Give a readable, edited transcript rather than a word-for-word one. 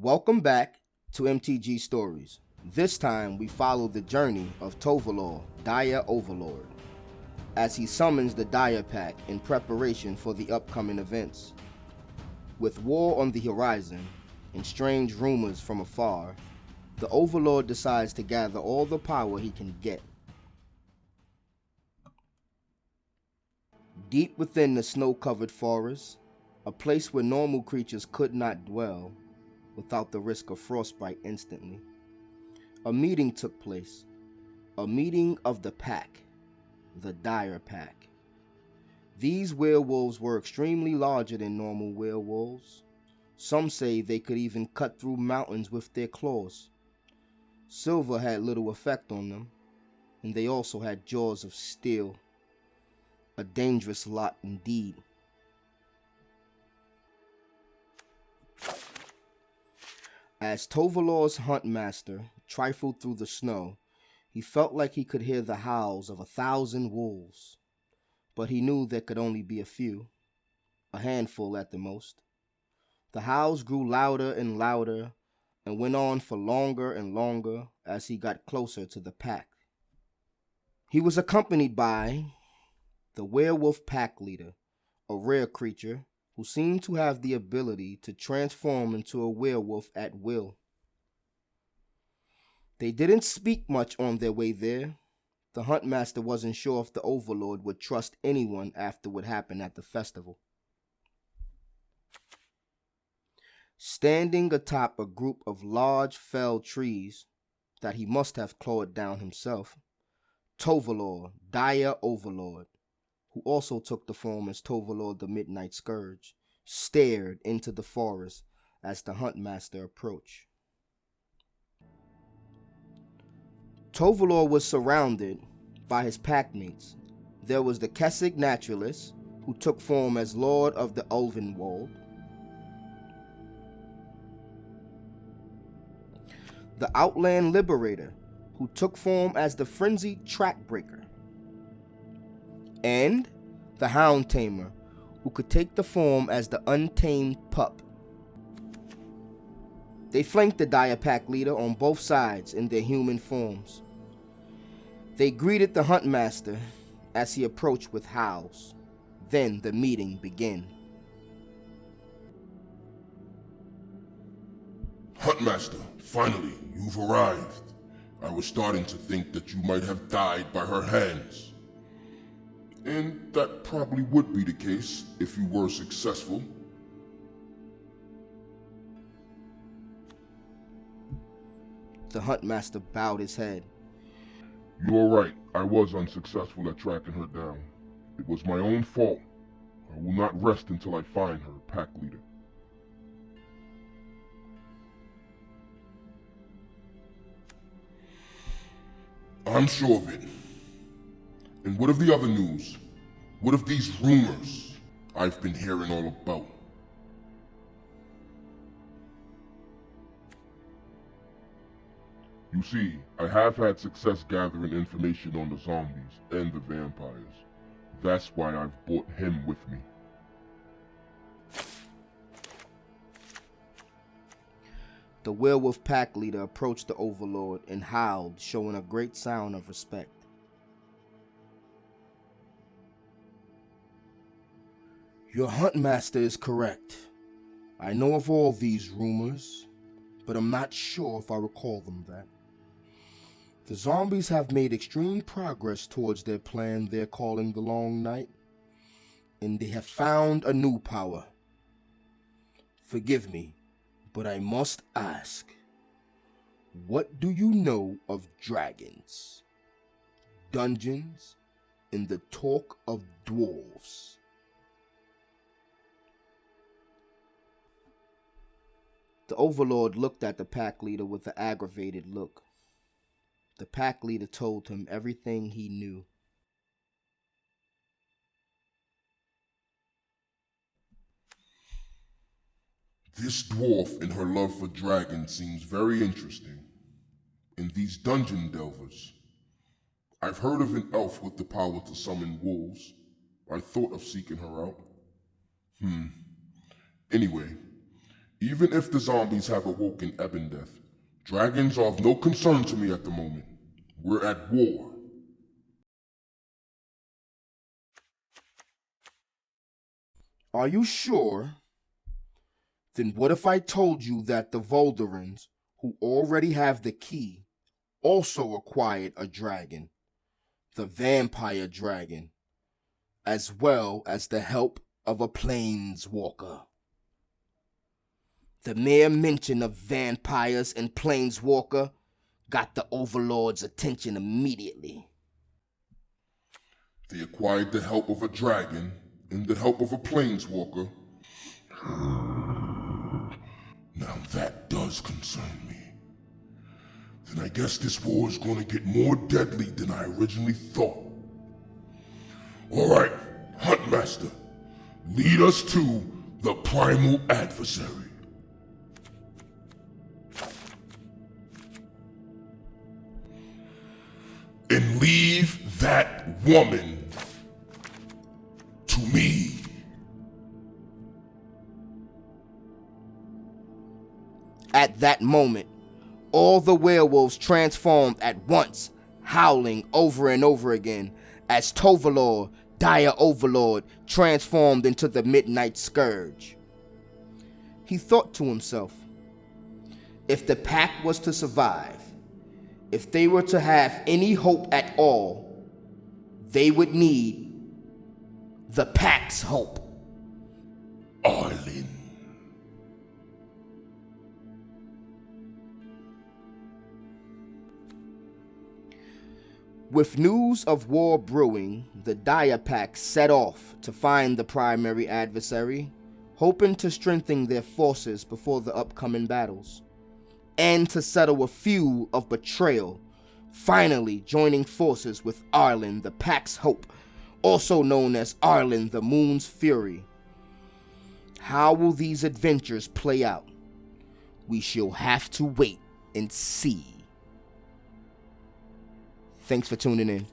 Welcome back to MTG Stories. This time we follow the journey of Tovolar, Dire Overlord, as he summons the Dire Pack in preparation for the upcoming events. With war on the horizon and strange rumors from afar, the Overlord decides to gather all the power he can get. Deep within the snow-covered forest, a place where normal creatures could not dwell without the risk of frostbite instantly, a meeting took place. A meeting of the pack, the Dire Pack. These werewolves were extremely larger than normal werewolves. Some say they could even cut through mountains with their claws. Silver had little effect on them, and they also had jaws of steel. A dangerous lot indeed. As Tovolar's huntmaster trifled through the snow, he felt like he could hear the howls of 1,000 wolves. But he knew there could only be a few, a handful at the most. The howls grew louder and louder and went on for longer and longer as he got closer to the pack. He was accompanied by the werewolf pack leader, a rare creature who seemed to have the ability to transform into a werewolf at will. They didn't speak much on their way there. The Huntmaster wasn't sure if the Overlord would trust anyone after what happened at the festival. Standing atop a group of large felled trees that he must have clawed down himself, Tovolar, Dire Overlord, who also took the form as Tovolar the Midnight Scourge, stared into the forest as the Huntmaster approached. Tovolar was surrounded by his packmates. There was the Kessig Naturalist, who took form as Lord of the Ulvenwald, the Outland Liberator, who took form as the Frenzied Trackbreaker, and the Hound Tamer, who could take the form as the Untamed Pup. They flanked the Dire Pack leader on both sides in their human forms. They greeted the Huntmaster as he approached with howls. Then the meeting began. Huntmaster, finally, you've arrived. I was starting to think that you might have died by her hands. And that probably would be the case if you were successful. The Huntmaster bowed his head. You're right, I was unsuccessful at tracking her down. It was my own fault. I will not rest until I find her, pack leader. I'm sure of it. And what of the other news? What of these rumors I've been hearing all about? You see, I have had success gathering information on the zombies and the vampires. That's why I've brought him with me. The werewolf pack leader approached the Overlord and howled, showing a great sound of respect. Your Huntmaster is correct. I know of all these rumors, but I'm not sure if I recall them that. The zombies have made extreme progress towards their plan they're calling the Long Night, and they have found a new power. Forgive me, but I must ask, what do you know of dragons, dungeons, and the talk of dwarves? The Overlord looked at the pack leader with an aggravated look. The pack leader told him everything he knew. This dwarf and her love for dragons seems very interesting. And these dungeon delvers. I've heard of an elf with the power to summon wolves. I thought of seeking her out. Anyway, Even if the zombies have awoken Ebendeth, dragons are of no concern to me at the moment. We're at war. Are you sure? Then what if I told you that the Volderans, who already have the key, also acquired a dragon, the vampire dragon, as well as the help of a planeswalker? The mere mention of vampires and planeswalker got the Overlord's attention immediately. They acquired the help of a dragon and the help of a planeswalker. Now that does concern me. Then I guess this war is going to get more deadly than I originally thought. Alright, Huntmaster, lead us to the primal adversary. And leave that woman to me. At that moment, all the werewolves transformed at once, howling over and over again, as Tovolar, dire Overlord, transformed into the Midnight Scourge. He thought to himself, if the pack was to survive, if they were to have any hope at all, they would need the pack's hope. Arlen. With news of war brewing, the Dire Pack set off to find the primary adversary, hoping to strengthen their forces before the upcoming battles, and to settle a feud of betrayal, finally joining forces with Arlen, the Pack's Hope, also known as Arlen, the Moon's Fury. How will these adventures play out? We shall have to wait and see. Thanks for tuning in.